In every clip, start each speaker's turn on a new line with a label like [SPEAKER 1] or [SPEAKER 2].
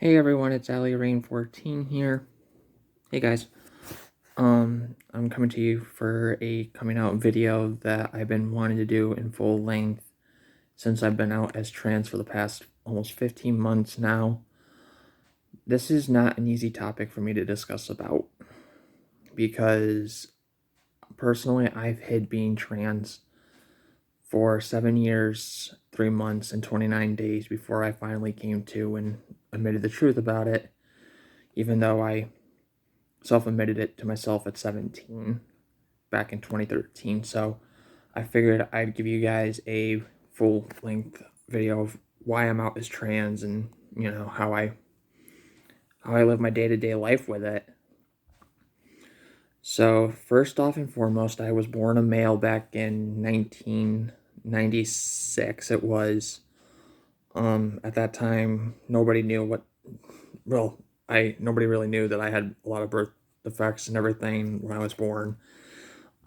[SPEAKER 1] Hey everyone, it's Rain14 here. Hey guys. I'm coming to you for a coming out video that I've been wanting to do in full length since I've been out as trans for the past almost 15 months now. This is not an easy topic for me to discuss about because personally I've hid being trans for 7 years, 3 months, and 29 days before I finally came to and admitted the truth about it, even though I self-admitted it to myself at 17 back in 2013. So I figured I'd give you guys a full-length video of why I'm out as trans and how I live my day-to-day life with it. So first off and foremost, I was born a male back in 1996. It was at that time nobody knew nobody really knew that I had a lot of birth defects and everything when I was born.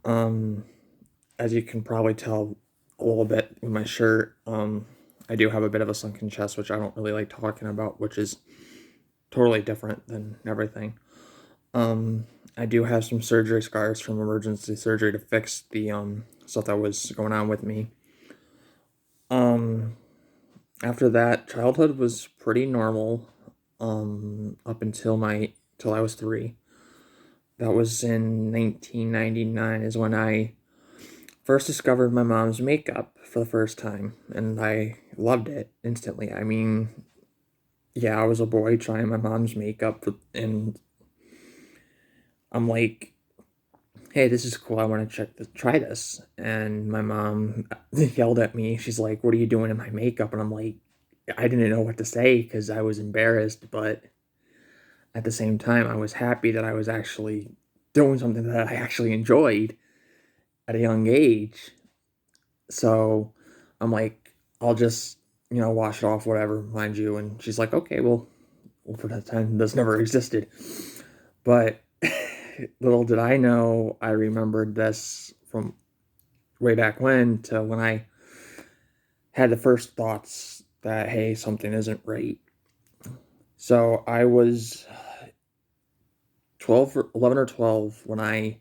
[SPEAKER 1] As you can probably tell a little bit with my shirt, I do have a bit of a sunken chest, which I don't really like talking about, which is totally different than everything. I do have some surgery scars from emergency surgery to fix the stuff that was going on with me. After that, childhood was pretty normal up until till I was 3. That was in 1999 is when I first discovered my mom's makeup for the first time, and I loved it instantly. I mean, yeah, I was a boy trying my mom's makeup, and I'm like, hey, this is cool, I want to try this. And my mom yelled at me. She's like, what are you doing in my makeup? And I'm like, I didn't know what to say because I was embarrassed, but at the same time, I was happy that I was actually doing something that I actually enjoyed at a young age. So I'm like, I'll just, wash it off, whatever, mind you. And she's like, okay, well for that time, this never existed. But little did I know, I remembered this from way back when to when I had the first thoughts that, hey, something isn't right. So I was 11 or 12 when I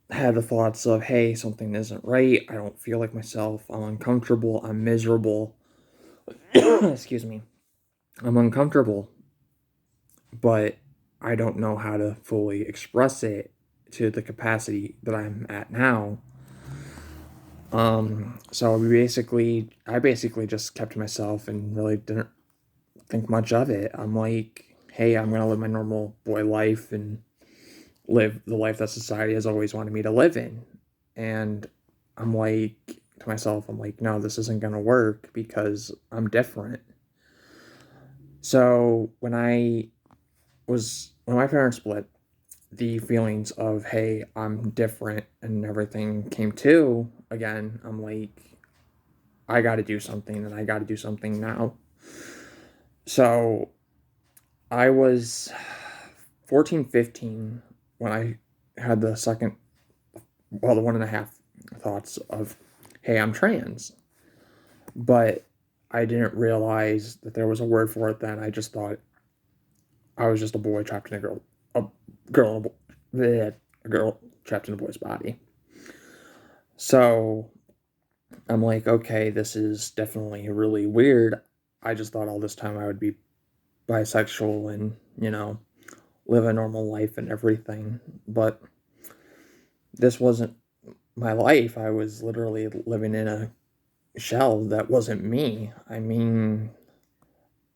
[SPEAKER 1] had the thoughts of, hey, something isn't right. I don't feel like myself. I'm uncomfortable. I'm miserable. Excuse me. I'm uncomfortable, but I don't know how to fully express it to the capacity that I'm at now. So I basically just kept to myself and really didn't think much of it. I'm like, hey, I'm gonna live my normal boy life and live the life that society has always wanted me to live in. And I'm like, to myself, I'm like, no, this isn't gonna work because I'm different. So when my parents split, the feelings of, hey, I'm different and everything came to again. I'm like, I got to do something, and I got to do something now. So I was 14, 15 when I had the second, well, the 1.5 thoughts of, hey, I'm trans. But I didn't realize that there was a word for it then. I just thought I was just a boy trapped in a girl trapped in a boy's body. So I'm like, okay, this is definitely really weird. I just thought all this time I would be bisexual and, live a normal life and everything. But this wasn't my life. I was literally living in a shell that wasn't me. I mean,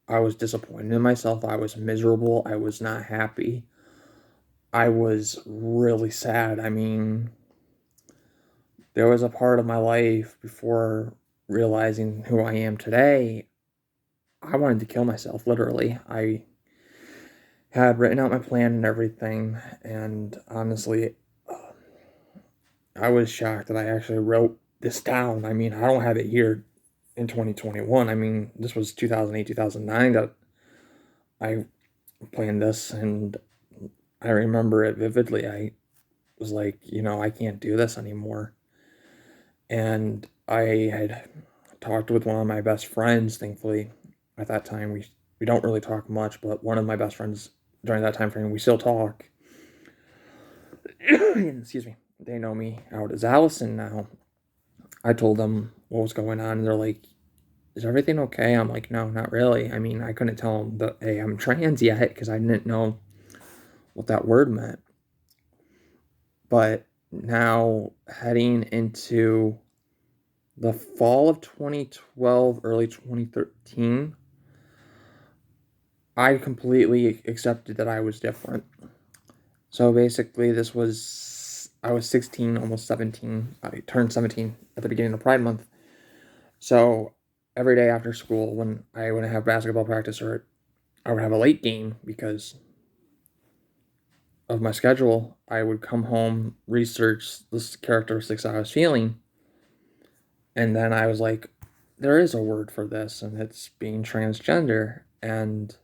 [SPEAKER 1] I was disappointed in myself. I was miserable. I was not happy. I was really sad. I mean, there was a part of my life before realizing who I am today, I wanted to kill myself, literally. I had written out my plan and everything, and honestly, I was shocked that I actually wrote this down. I mean, I don't have it here in 2021. I mean, this was 2008, 2009 that I planned this, and I remember it vividly. I was like, I can't do this anymore. And I had talked with one of my best friends, thankfully. At that time, we we don't really talk much, but one of my best friends during that time frame, we still talk. Excuse me. They know me out as Allison now. I told them what was going on, and they're like, "Is everything okay?" I'm like, "No, not really." I mean, I couldn't tell them that, hey, I'm trans yet because I didn't know what that word meant. But now heading into the fall of 2012, early 2013, I completely accepted that I was different. So basically, I was 16, almost 17. I turned 17 at the beginning of Pride Month. So every day after school, when I would have basketball practice or I would have a late game because of my schedule, I would come home, research the characteristics I was feeling, and then I was like, there is a word for this, and it's being transgender. And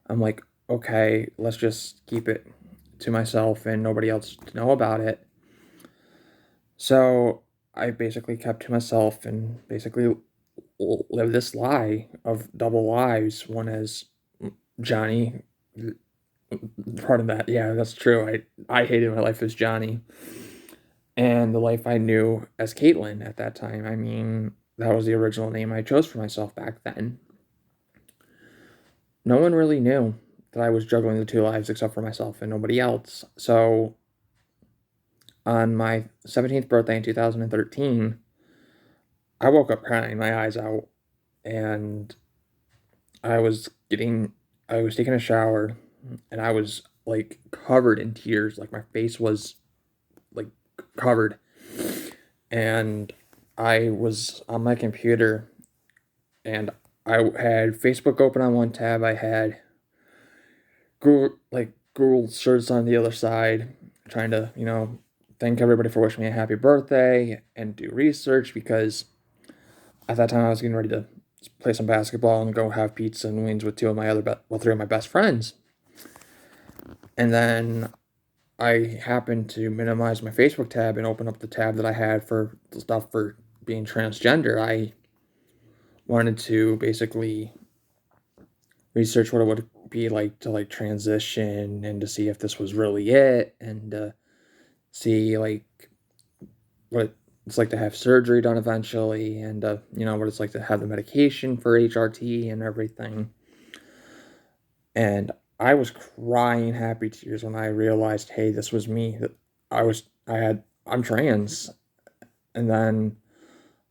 [SPEAKER 1] I'm like, okay, let's just keep it to myself and nobody else to know about it. So I basically kept to myself and basically lived this lie of double lives. One as Johnny, part of that, yeah, that's true. I hated my life as Johnny, and the life I knew as Caitlin at that time. I mean, that was the original name I chose for myself back then. No one really knew that I was juggling the two lives except for myself and nobody else. So on my 17th birthday in 2013, I woke up crying my eyes out, and I was getting I was taking a shower, and I was like covered in tears, like my face was like covered, and I was on my computer, and I had Facebook open on one tab. I had Google search on the other side, trying to thank everybody for wishing me a happy birthday and do research because at that time I was getting ready to play some basketball and go have pizza and wings with three of my best friends. And then I happened to minimize my Facebook tab and open up the tab that I had for the stuff for being transgender. I wanted to basically research what it would be like to like transition and to see if this was really it, and see like what it's like to have surgery done eventually, and what it's like to have the medication for HRT and everything. And I was crying happy tears when I realized, hey, this was me. That I'm trans. And then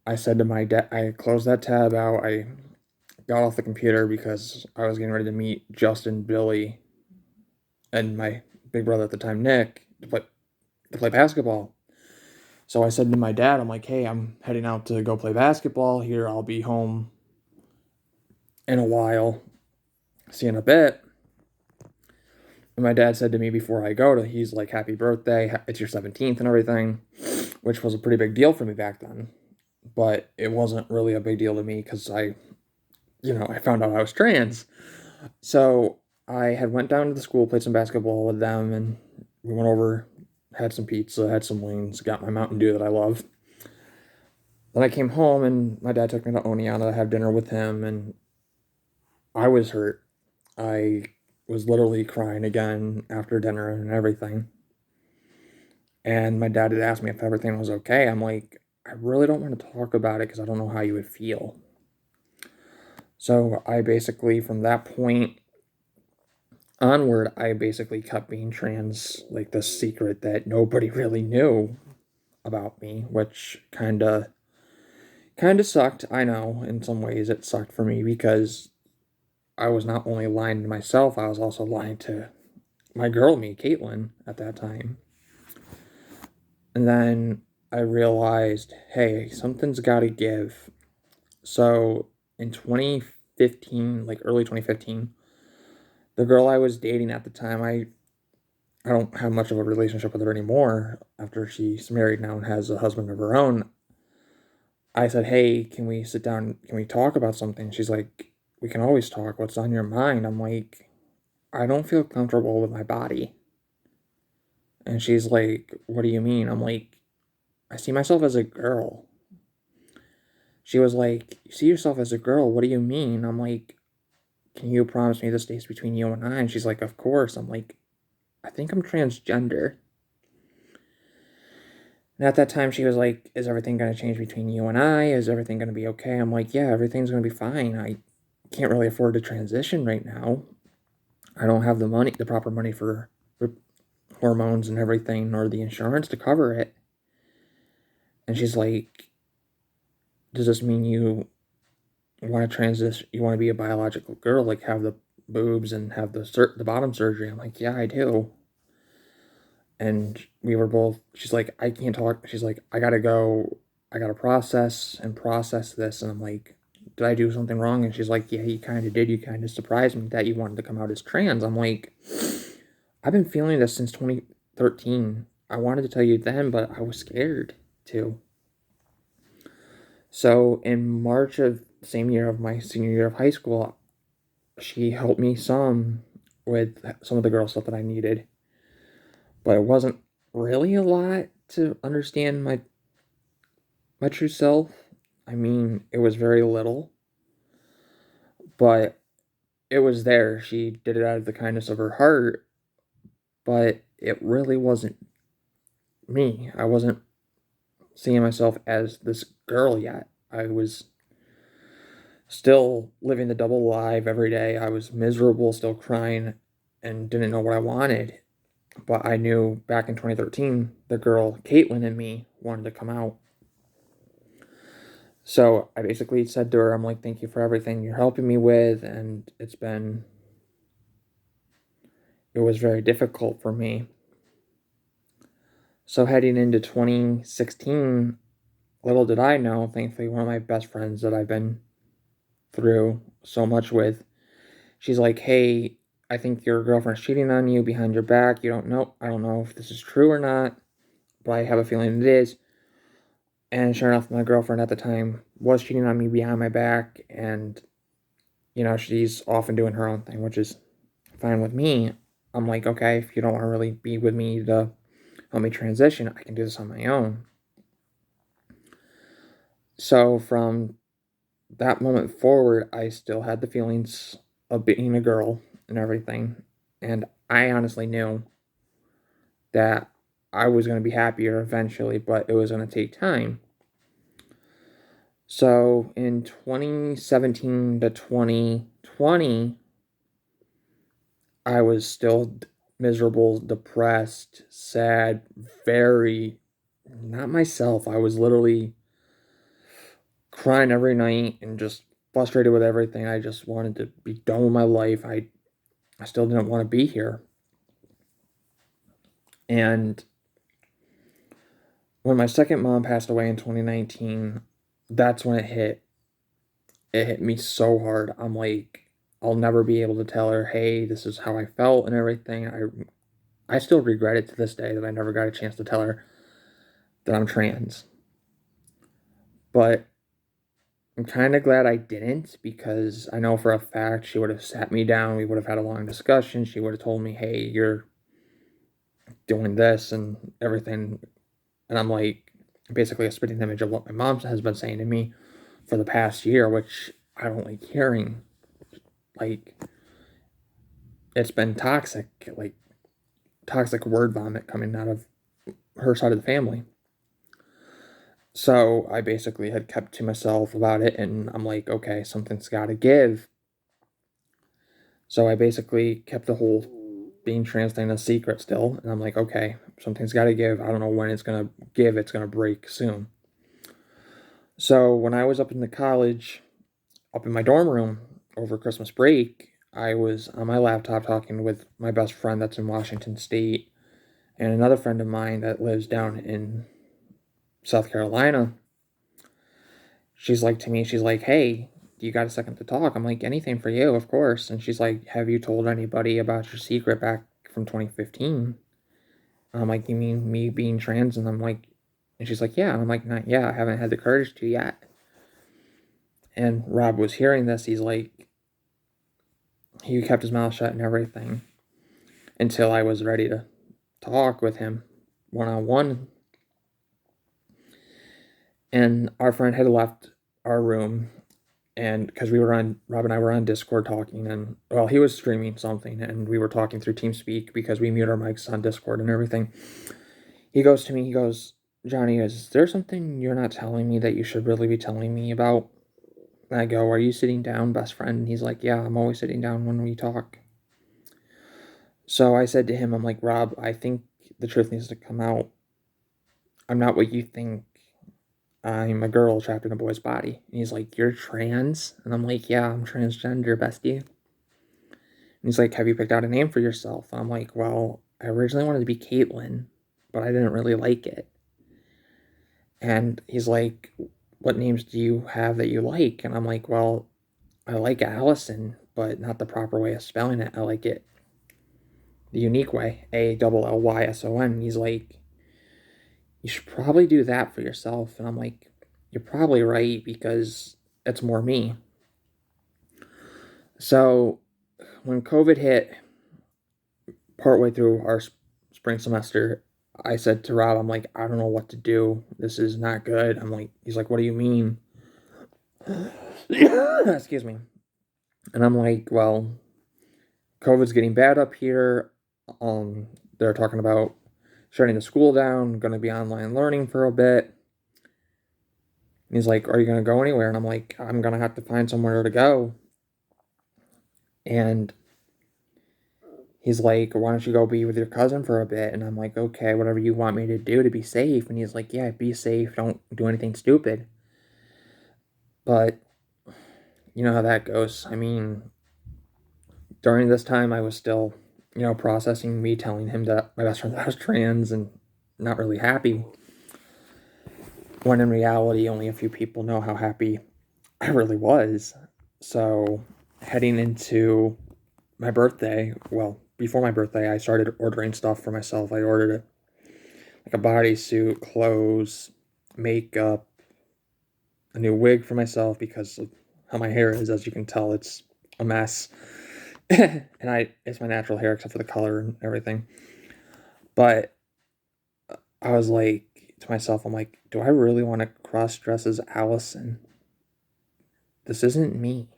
[SPEAKER 1] I said to my dad, I closed that tab out. I got off the computer because I was getting ready to meet Justin, Billy, and my big brother at the time, Nick, to play basketball. So I said to my dad, I'm like, hey, I'm heading out to go play basketball here. I'll be home in a while. See you in a bit. And my dad said to me before I go, he's like, happy birthday. It's your 17th and everything, which was a pretty big deal for me back then. But it wasn't really a big deal to me because I found out I was trans. So I had went down to the school, played some basketball with them, and we went over, had some pizza, had some wings, got my Mountain Dew that I love. Then I came home and my dad took me to Oneonta to have dinner with him, and I was hurt. I was literally crying again after dinner and everything. And my dad had asked me if everything was okay. I'm like, I really don't want to talk about it because I don't know how you would feel. So I basically, from that point onward, I basically kept being trans, like the secret that nobody really knew about me, which kind of sucked. I know in some ways it sucked for me because I was not only lying to myself, I was also lying to my girl, me, Caitlin, at that time. And then I realized, hey, something's got to give. So in 2015, like early 2015, the girl I was dating at the time, I don't have much of a relationship with her anymore after she's married now and has a husband of her own. I said, hey, can we sit down? Can we talk about something? She's like, we can always talk. What's on your mind? I'm like, I don't feel comfortable with my body. And she's like, what do you mean? I'm like, I see myself as a girl. She was like, you see yourself as a girl? What do you mean? I'm like, can you promise me this stays between you and I? And she's like, of course. I'm like, I think I'm transgender. And at that time, she was like, is everything going to change between you and I? Is everything going to be okay? I'm like, yeah, everything's going to be fine. I can't really afford to transition right now. I don't have the money, the proper money for hormones and everything, or the insurance to cover it. And she's like, does this mean you want to transition? You want to be a biological girl, like have the boobs and have the bottom surgery? I'm like, yeah, I do. And we were both, she's like, I can't talk. She's like, I gotta go. I gotta process this. And I'm like, did I do something wrong? And she's like, yeah, you kind of did. You kind of surprised me that you wanted to come out as trans. I'm like, I've been feeling this since 2013. I wanted to tell you then, but I was scared too. So in March of the same year of my senior year of high school, she helped me some with some of the girl stuff that I needed. But it wasn't really a lot to understand my true self. I mean, it was very little, but it was there. She did it out of the kindness of her heart, but it really wasn't me. I wasn't seeing myself as this girl yet. I was still living the double life every day. I was miserable, still crying, and didn't know what I wanted. But I knew back in 2013, the girl, Caitlin, and me wanted to come out. So I basically said to her, I'm like, thank you for everything you're helping me with. And it was very difficult for me. So heading into 2016, little did I know, thankfully, one of my best friends that I've been through so much with, she's like, hey, I think your girlfriend's cheating on you behind your back. You don't know. I don't know if this is true or not, but I have a feeling it is. And sure enough, my girlfriend at the time was cheating on me behind my back. And, she's off and doing her own thing, which is fine with me. I'm like, okay, if you don't want to really be with me to help me transition, I can do this on my own. So from that moment forward, I still had the feelings of being a girl and everything. And I honestly knew that I was going to be happier eventually, but it was going to take time. So in 2017 to 2020, I was still miserable, depressed, sad, very not myself. I was literally crying every night and just frustrated with everything. I just wanted to be done with my life. I still didn't want to be here. And when my second mom passed away in 2019, that's when it hit. It hit me so hard. I'm like, I'll never be able to tell her, hey, this is how I felt and everything. I still regret it to this day that I never got a chance to tell her that I'm trans. But I'm kind of glad I didn't, because I know for a fact she would have sat me down. We would have had a long discussion. She would have told me, hey, you're doing this and everything. And I'm like, basically a spitting image of what my mom has been saying to me for the past year, which I don't like hearing. Like, it's been toxic, like toxic word vomit coming out of her side of the family. So I basically had kept to myself about it, and I'm like, okay, something's got to give. So I basically kept the whole being trans thing a secret still, and I'm like, okay, something's got to give. I don't know when it's going to give. It's going to break soon. So when I was up in the college, up in my dorm room over Christmas break, I was on my laptop talking with my best friend that's in Washington State and another friend of mine that lives down in South Carolina. She's like to me, she's like, hey, you got a second to talk? I'm like, anything for you, of course. And she's like, have you told anybody about your secret back from 2015? I'm like, you mean me being trans? And I'm like, and she's like, yeah. And I'm like, not yet. I haven't had the courage to yet. And Rob was hearing this. He's like, he kept his mouth shut and everything until I was ready to talk with him one-on-one. And our friend had left our room, and because Rob and I were on Discord talking, and well, he was streaming something, and we were talking through TeamSpeak because we mute our mics on Discord and everything. He goes to me, he goes, Johnny, is there something you're not telling me that you should really be telling me about? And I go, are you sitting down, best friend? And he's like, yeah, I'm always sitting down when we talk. So I said to him, I'm like, Rob, I think the truth needs to come out. I'm not what you think. I'm a girl trapped in a boy's body. And he's like, you're trans? And I'm like, yeah, I'm transgender, bestie. And he's like, have you picked out a name for yourself? And I'm like, well, I originally wanted to be Caitlin, but I didn't really like it. And he's like, what names do you have that you like? And I'm like, well, I like Allison, but not the proper way of spelling it. I like it the unique way, Allylson. He's like, you should probably do that for yourself. And I'm like, you're probably right because it's more me. So when COVID hit, partway through our spring semester, I said to Rob, I'm like, I don't know what to do. This is not good. I'm like, he's like, what do you mean? Excuse me. And I'm like, well, COVID's getting bad up here. They're talking about shutting the school down, going to be online learning for a bit. And he's like, are you going to go anywhere? And I'm like, I'm going to have to find somewhere to go. And he's like, why don't you go be with your cousin for a bit? And I'm like, okay, whatever you want me to do to be safe. And he's like, yeah, be safe. Don't do anything stupid. But you know how that goes. I mean, during this time, I was still, processing me telling him that my best friend that I was trans and not really happy. When in reality, only a few people know how happy I really was. So, heading into my birthday, well, before my birthday, I started ordering stuff for myself. I ordered a bodysuit, clothes, makeup, a new wig for myself because of how my hair is. As you can tell, it's a mess. And it's my natural hair except for the color and everything. But I was like to myself, I'm like, do I really want to cross dress as Allison? This isn't me.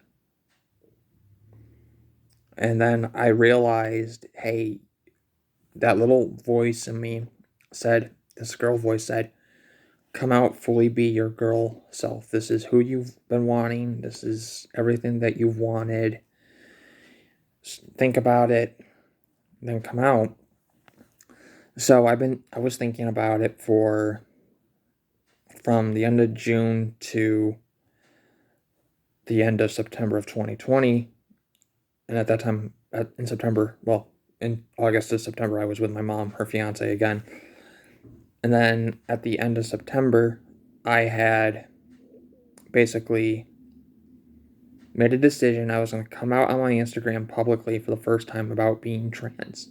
[SPEAKER 1] And then I realized, hey, that little voice in me said, this girl voice said, come out, fully be your girl self. This is who you've been wanting. This is everything that you've wanted. Think about it, then come out. So I was thinking about it from the end of June to the end of September of 2020. And at that time, in September, well, in August to September, I was with my mom, her fiance again. And then at the end of September, I had basically made a decision. I was going to come out on my Instagram publicly for the first time about being trans.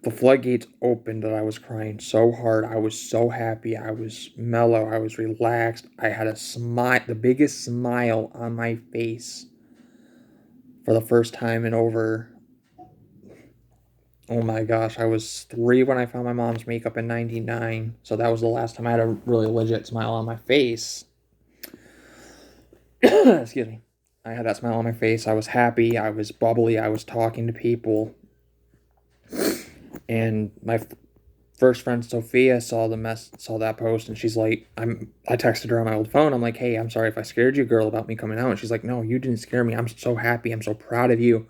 [SPEAKER 1] The floodgates opened and I was crying so hard. I was so happy. I was mellow. I was relaxed. I had a smile, the biggest smile on my face for the first time in over, oh my gosh, I was 3 when I found my mom's makeup in 99. So that was the last time I had a really legit smile on my face. Excuse me. I had that smile on my face. I was happy. I was bubbly. I was talking to people. And my first friend Sophia saw that post, and she's like, I texted her on my old phone. I'm like, hey, I'm sorry if I scared you, girl, about me coming out. And she's like, no, you didn't scare me. I'm so happy. I'm so proud of you.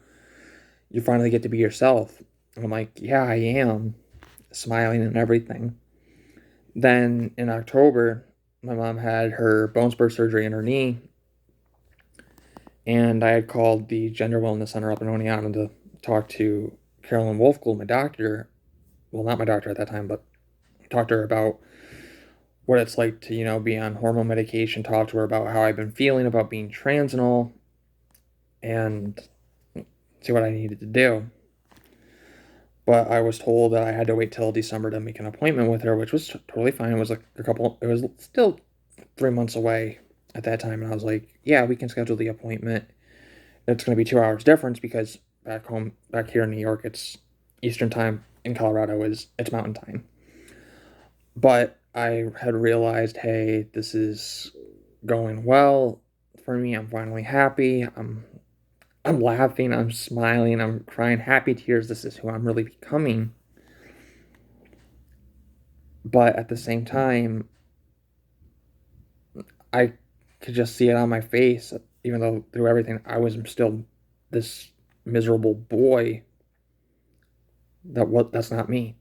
[SPEAKER 1] You finally get to be yourself. And I'm like, yeah, I am. Smiling and everything. Then in October, my mom had her bone spur surgery in her knee. And I had called the Gender Wellness Center up in Oneonta to talk to Carolyn Wolfgold, my doctor. Well, not my doctor at that time, but talk to her about what it's like to, be on hormone medication, talk to her about how I've been feeling about being trans and all, and see what I needed to do. But I was told that I had to wait till December to make an appointment with her, which was totally fine. It was it was still 3 months away at that time. And I was like, yeah, we can schedule the appointment. It's going to be 2 hours difference because back here in New York, it's Eastern time. In Colorado, it's Mountain time. But I had realized, hey, this is going well for me. I'm finally happy. I'm laughing, I'm smiling, I'm crying happy tears. This is who I'm really becoming. But at the same time, I could just see it on my face, even though through everything I was still this miserable boy. That's not me.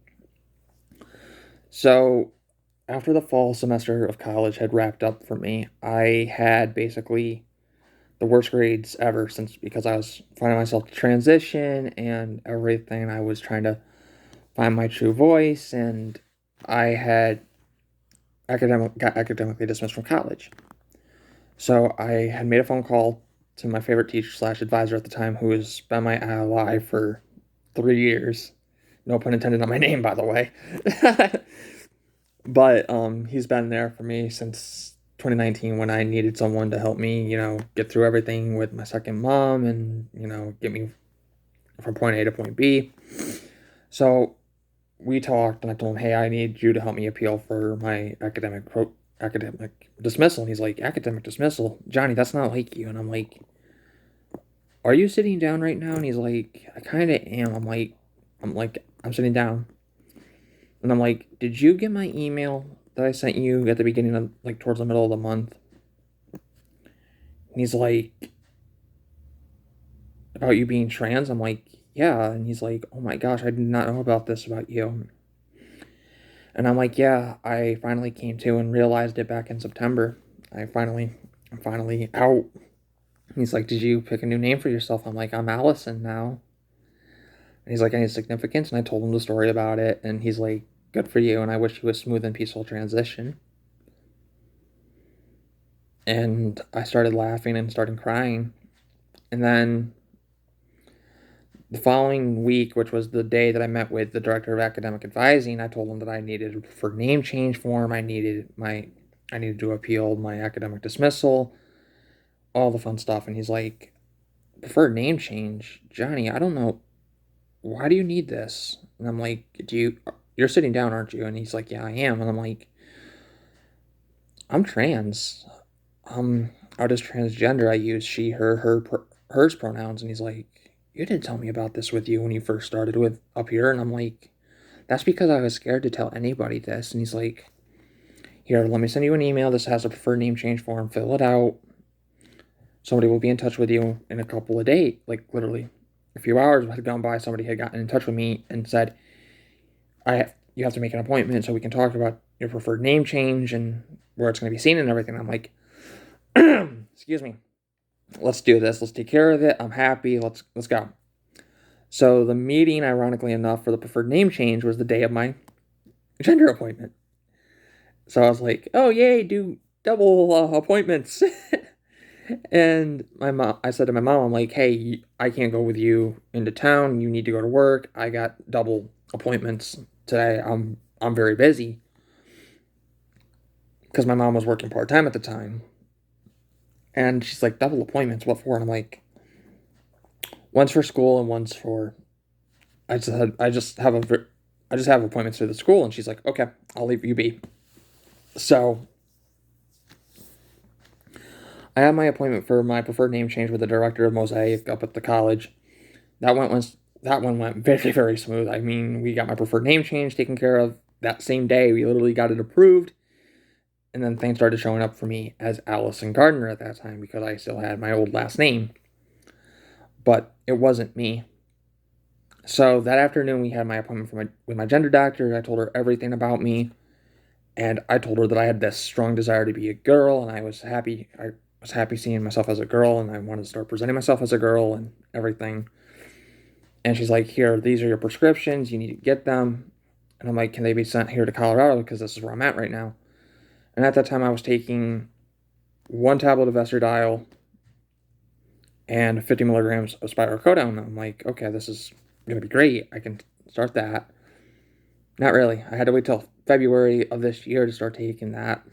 [SPEAKER 1] So after the fall semester of college had wrapped up for me, I had basically the worst grades ever since because I was finding myself to transition and everything. I was trying to find my true voice, and I had got academically dismissed from college. So I had made a phone call to my favorite teacher slash advisor at the time, who has been my ally for 3 years. No pun intended on my name, by the way. But he's been there for me since 2019 when I needed someone to help me, get through everything with my second mom and, get me from point A to point B. So we talked and I told him, hey, I need you to help me appeal for my academic dismissal. And he's like, academic dismissal? Johnny, that's not like you. And I'm like, are you sitting down right now? And he's like, I kind of am. I'm sitting down. And I'm like, did you get my email that I sent you at the beginning of, towards the middle of the month? And he's like, about you being trans? I'm like, yeah. And he's like, oh my gosh, I did not know about this about you. And I'm like, yeah, I finally came to and realized it back in September. I'm finally out. He's like, did you pick a new name for yourself? I'm like, I'm Allison now. And he's like, any significance? And I told him the story about it. And he's like, good for you. And I wish you a smooth and peaceful transition. And I started laughing and started crying. And then the following week, which was the day that I met with the director of academic advising, I told him that I needed a preferred name change form. I needed to appeal my academic dismissal, all the fun stuff. And he's like, preferred name change? Johnny, I don't know. Why do you need this? And I'm like, you're sitting down, aren't you? And he's like, yeah, I am. And I'm like, I'm trans. I'm out as transgender. I use she, hers pronouns. And he's like, you didn't tell me about this with you when you first started with up here. And I'm like, that's because I was scared to tell anybody this. And he's like, here, let me send you an email. This has a preferred name change form. Fill it out. Somebody will be in touch with you in a couple of days. Like, literally, a few hours had gone by. Somebody had gotten in touch with me and said, you have to make an appointment so we can talk about your preferred name change and where it's going to be seen and everything. I'm like, excuse me. Let's do this. Let's take care of it. I'm happy. Let's go. So the meeting, ironically enough, for the preferred name change was the day of my gender appointment. So I was like, oh, yay, do double appointments. And I said to my mom, I'm like, hey, I can't go with you into town. You need to go to work. I got double appointments today. I'm very busy. Because my mom was working part-time at the time. And she's like, double appointments, what for? And I'm like, one's for school and one's for, I just have appointments to the school. And she's like, okay, I'll leave you be. So I had my appointment for my preferred name change with the director of Mosaic up at the college. That one went very, very smooth. I mean, we got my preferred name change taken care of that same day. We literally got it approved. And then things started showing up for me as Allison Gardner at that time because I still had my old last name. But it wasn't me. So that afternoon we had my appointment with my gender doctor. I told her everything about me. And I told her that I had this strong desire to be a girl. And I was happy seeing myself as a girl. And I wanted to start presenting myself as a girl and everything. And she's like, here, these are your prescriptions. You need to get them. And I'm like, can they be sent here to Colorado? Because this is where I'm at right now. And at that time, I was taking 1 tablet of estradiol and 50 milligrams of spirocodone. I'm like, okay, this is going to be great. I can start that. Not really. I had to wait till February of this year to start taking that.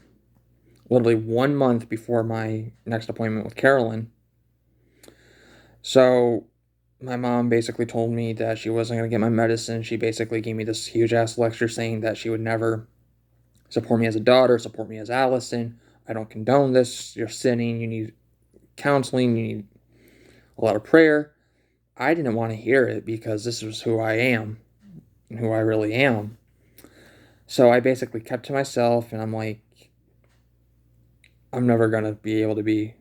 [SPEAKER 1] Literally 1 month before my next appointment with Carolyn. So my mom basically told me that she wasn't going to get my medicine. She basically gave me this huge-ass lecture saying that she would never support me as a daughter, support me as Allison, I don't condone this. You're sinning. You need counseling. You need a lot of prayer. I didn't want to hear it because this was who I am and who I really am. So I basically kept to myself, and I'm like, I'm never going to be able to be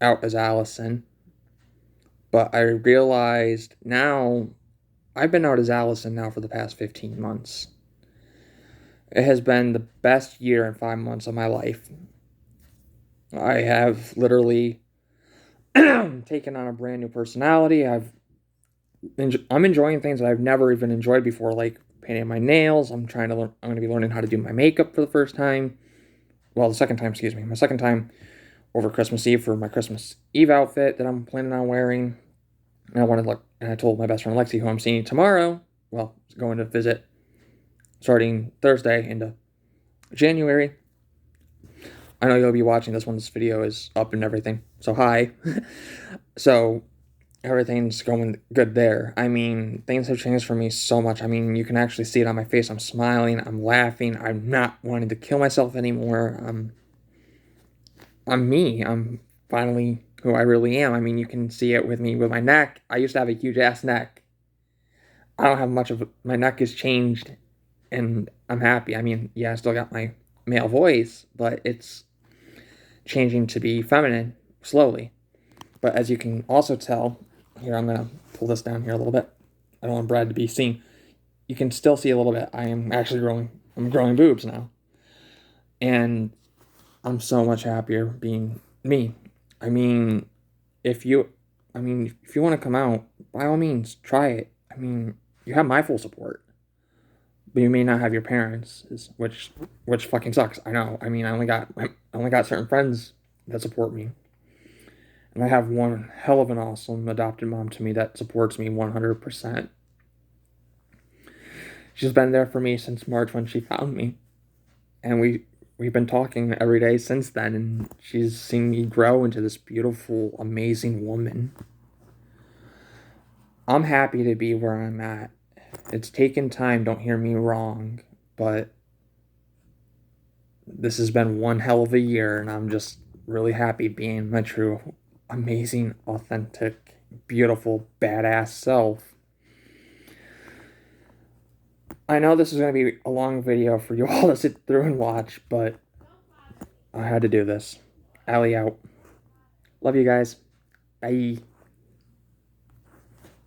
[SPEAKER 1] out as Allison. But I realized now, I've been out as Allison now for the past 15 months. It has been the best year and 5 months of my life. I have literally taken on a brand new personality. I'm enjoying things that I've never even enjoyed before, like painting my nails. I'm going to be learning how to do my makeup for the first time. Well, the second time, excuse me. My second time over Christmas Eve for my Christmas Eve outfit that I'm planning on wearing. And I told my best friend Lexi, who I'm seeing tomorrow, well, going to visit starting Thursday into January. I know you'll be watching this when this video is up and everything. So hi. So everything's going good there. I mean, things have changed for me so much. I mean, you can actually see it on my face. I'm smiling. I'm laughing. I'm not wanting to kill myself anymore. I'm me. I'm finally who I really am. I mean, you can see it with me with my neck. I used to have a huge ass neck. I don't have much of it. My neck has changed, and I'm happy. I mean, yeah, I still got my male voice, but it's changing to be feminine slowly. But as you can also tell, here, I'm going to pull this down here a little bit. I don't want Brad to be seen. You can still see a little bit. I'm growing boobs now. And I'm so much happier being me. I mean, if you want to come out, by all means, try it. I mean, you have my full support. But you may not have your parents, which fucking sucks. I know. I mean, I only got certain friends that support me. And I have one hell of an awesome adopted mom to me that supports me 100%. She's been there for me since March when she found me. And we've been talking every day since then, and she's seen me grow into this beautiful, amazing woman. I'm happy to be where I'm at. It's taken time, don't hear me wrong, but this has been one hell of a year, and I'm just really happy being my true, amazing, authentic, beautiful, badass self. I know this is going to be a long video for you all to sit through and watch, but I had to do this. Allie out. Love you guys. Bye.